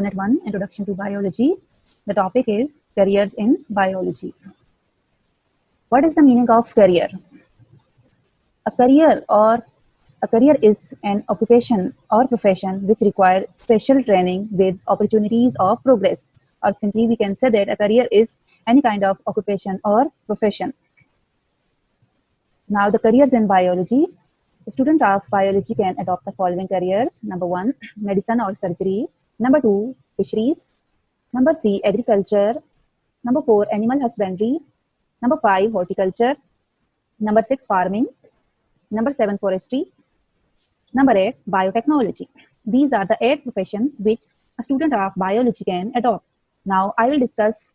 Unit 1, Introduction to Biology. The topic is careers in biology. What is the meaning of career? A career is an occupation or profession which requires special training with opportunities of progress. Or simply we can say that a career is any kind of occupation or profession. Now the careers in biology. The student of biology can adopt the following careers. Number 1, medicine or surgery. Number 2, fisheries. Number 3, agriculture. Number 4, animal husbandry. Number 5, horticulture. Number 6, farming. Number 7, forestry. Number 8, biotechnology. These are the 8 professions which a student of biology can adopt. Now I will discuss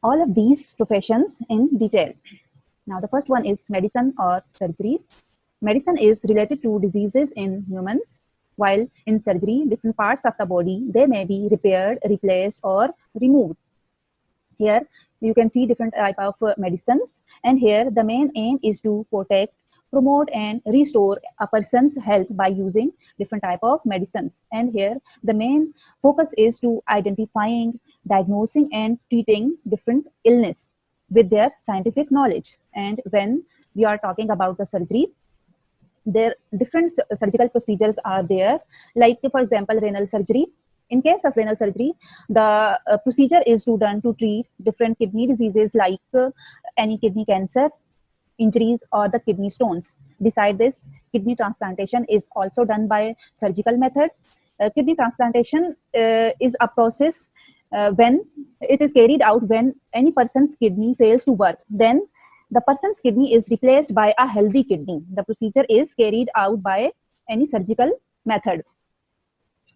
all of these professions in detail. Now the first one is medicine or surgery. Medicine is related to diseases in humans, while in surgery, different parts of the body, they may be repaired, replaced, or removed. Here, you can see different type of medicines, and here the main aim is to protect, promote, and restore a person's health by using different type of medicines. And here, the main focus is to identifying, diagnosing, and treating different illness with their scientific knowledge. And when we are talking about the surgery, there different surgical procedures are there, like for example renal surgery. In case of renal surgery, the procedure is done to treat different kidney diseases like any kidney cancer, injuries, or the kidney stones. Beside this, kidney transplantation is also done by surgical method. Kidney transplantation is a process when it is carried out when any person's kidney fails to work, then the person's kidney is replaced by a healthy kidney. The procedure is carried out by any surgical method.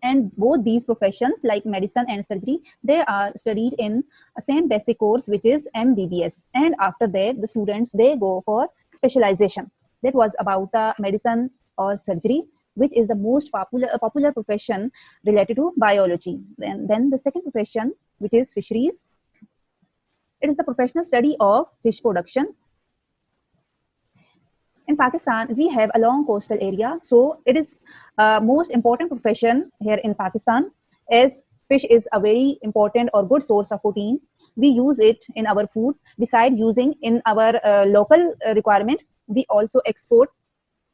And both these professions like medicine and surgery, they are studied in a same basic course which is MBBS. And after that, the students, they go for specialization. That was about the medicine or surgery, which is the most popular profession related to biology. Then the second profession, which is fisheries. It is the professional study of fish production. In Pakistan, we have a long coastal area, so it is most important profession here in Pakistan, as fish is a very important or good source of protein. We use it in our food. Besides using in our local requirement, we also export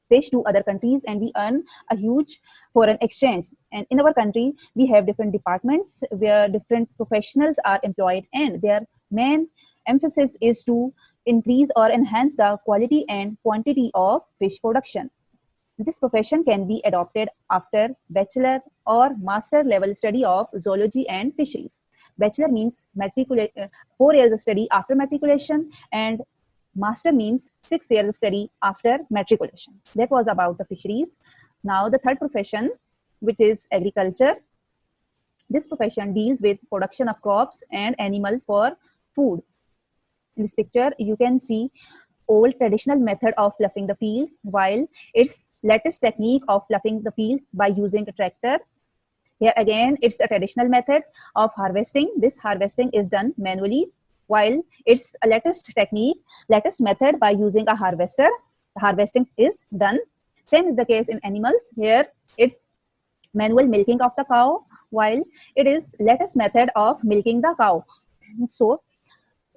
fish to other countries and we earn a huge foreign exchange. And in our country, we have different departments where different professionals are employed, and their main emphasis is to increase or enhance the quality and quantity of fish production. This profession can be adopted after bachelor or master level study of zoology and fisheries. Bachelor means 4 years of study after matriculation, and master means 6 years of study after matriculation. That was about the fisheries. Now the third profession, which is agriculture. This profession deals with production of crops and animals for food. In this picture, you can see old traditional method of ploughing the field, while its latest technique of ploughing the field by using a tractor. Here again, it's a traditional method of harvesting. This harvesting is done manually, while its latest method by using a harvester. The harvesting is done. Same is the case in animals. Here, it's manual milking of the cow, while it is latest method of milking the cow. So,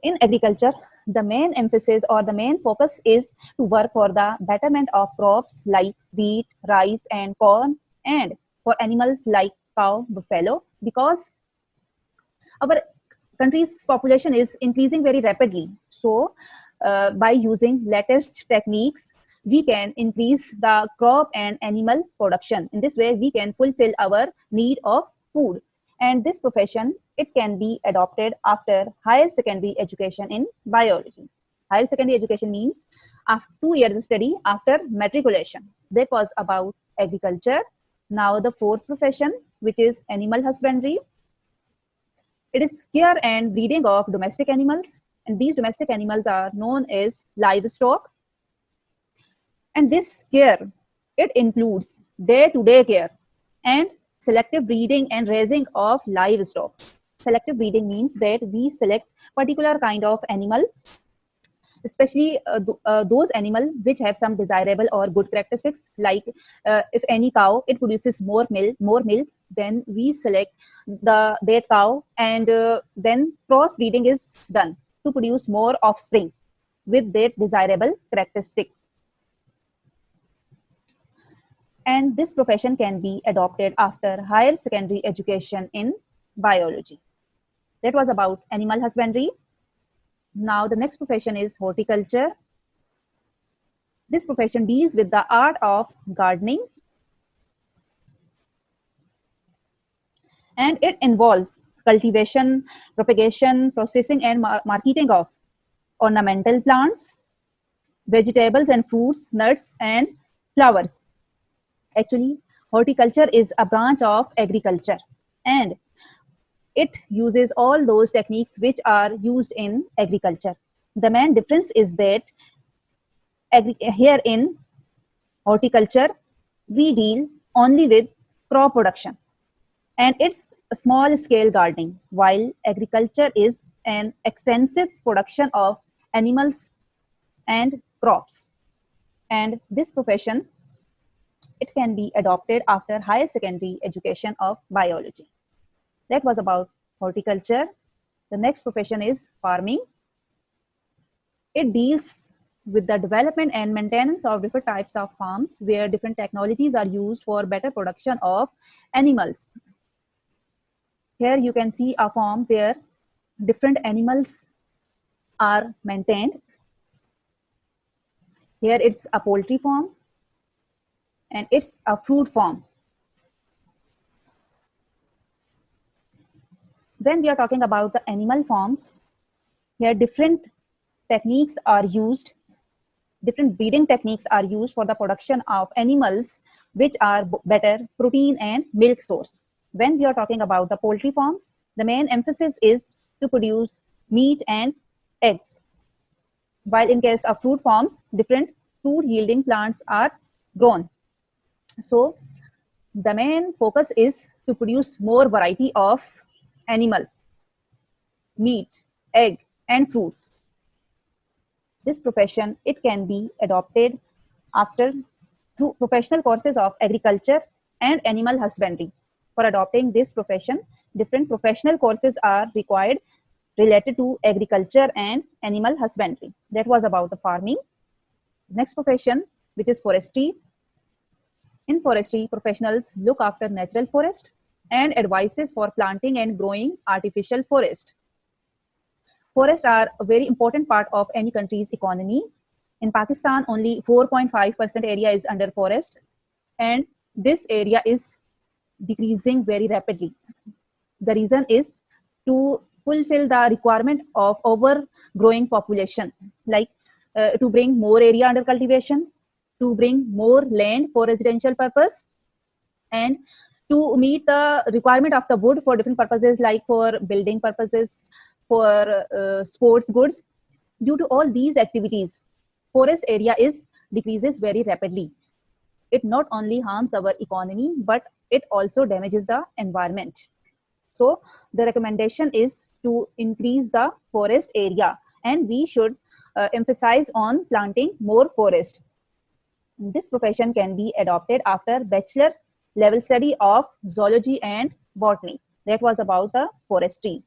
in agriculture, the main emphasis or the main focus is to work for the betterment of crops like wheat, rice, and corn, and for animals like cow, buffalo, because our country's population is increasing very rapidly. So, by using latest techniques, we can increase the crop and animal production. In this way, we can fulfill our need of food. And this profession, it can be adopted after higher secondary education in biology. Higher secondary education means after 2 years of study after matriculation. That was about agriculture. Now the fourth profession, which is animal husbandry. It is care and breeding of domestic animals. And these domestic animals are known as livestock. And this care, it includes day-to-day care and selective breeding and raising of livestock. Selective breeding means that we select particular kind of animal especially those animals which have some desirable or good characteristics. Like if any cow, it produces more milk, then we select that cow, and then crossbreeding is done to produce more offspring with that desirable characteristic. And this profession can be adopted after higher secondary education in biology. That was about animal husbandry. Now the next profession is horticulture. This profession deals with the art of gardening, and it involves cultivation, propagation, processing, and marketing of ornamental plants, vegetables and fruits, nuts, and flowers. Actually, horticulture is a branch of agriculture, and it uses all those techniques which are used in agriculture. The main difference is that here in horticulture, we deal only with crop production, and it's a small scale gardening, while agriculture is an extensive production of animals and crops. And this profession, it can be adopted after higher secondary education of biology. That was about horticulture. The next profession is farming. It deals with the development and maintenance of different types of farms where different technologies are used for better production of animals. Here you can see a farm where different animals are maintained. Here it's a poultry farm, and it's a fruit farm. When we are talking about the animal farms, here different techniques are used, different breeding techniques are used for the production of animals which are better protein and milk source. When we are talking about the poultry farms, the main emphasis is to produce meat and eggs. While in case of fruit farms, different fruit yielding plants are grown. So the main focus is to produce more variety of animals, meat, egg, and fruits. This profession, it can be adopted after through professional courses of agriculture and animal husbandry. For adopting this profession, different professional courses are required related to agriculture and animal husbandry. That was about the farming. Next profession, which is forestry. In forestry, professionals look after natural forest and advises for planting and growing artificial forest. Forests are a very important part of any country's economy. In Pakistan, only 4.5% area is under forest, and this area is decreasing very rapidly. The reason is to fulfill the requirement of overgrowing population, like to bring more area under cultivation, to bring more land for residential purpose, and to meet the requirement of the wood for different purposes, like for building purposes, for sports goods. Due to all these activities, forest area decreases very rapidly. It not only harms our economy, but it also damages the environment. So the recommendation is to increase the forest area, and we should emphasize on planting more forest. This profession can be adopted after bachelor level study of zoology and botany. That was about the forestry.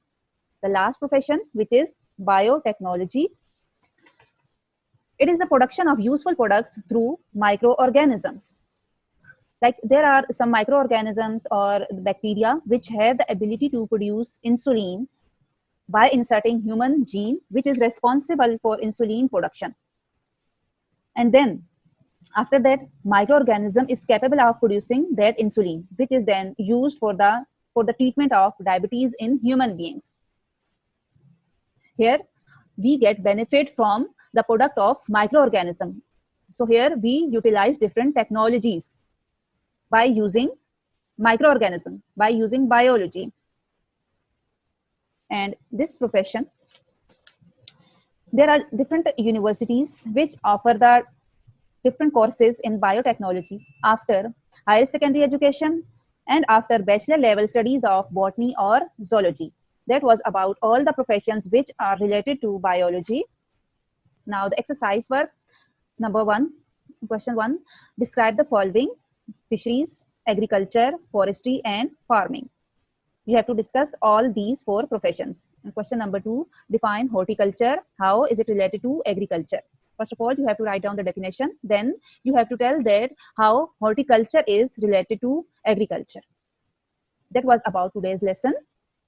The last profession, which is biotechnology. It is the production of useful products through microorganisms. Like there are some microorganisms or bacteria which have the ability to produce insulin by inserting human gene, which is responsible for insulin production. And then after that, microorganism is capable of producing that insulin, which is then used for the treatment of diabetes in human beings. Here we get benefit from the product of microorganism. So here we utilize different technologies by using microorganism, by using biology. And this profession, there are different universities which offer the different courses in biotechnology after higher secondary education and after bachelor level studies of botany or zoology. That was about all the professions which are related to biology. Now the exercise work number 1, question 1, describe the following: fisheries, agriculture, forestry and farming. You have to discuss all these 4 professions. And question number 2, define horticulture. How is it related to agriculture? First of all, you have to write down the definition. Then you have to tell that how horticulture is related to agriculture. That was about today's lesson.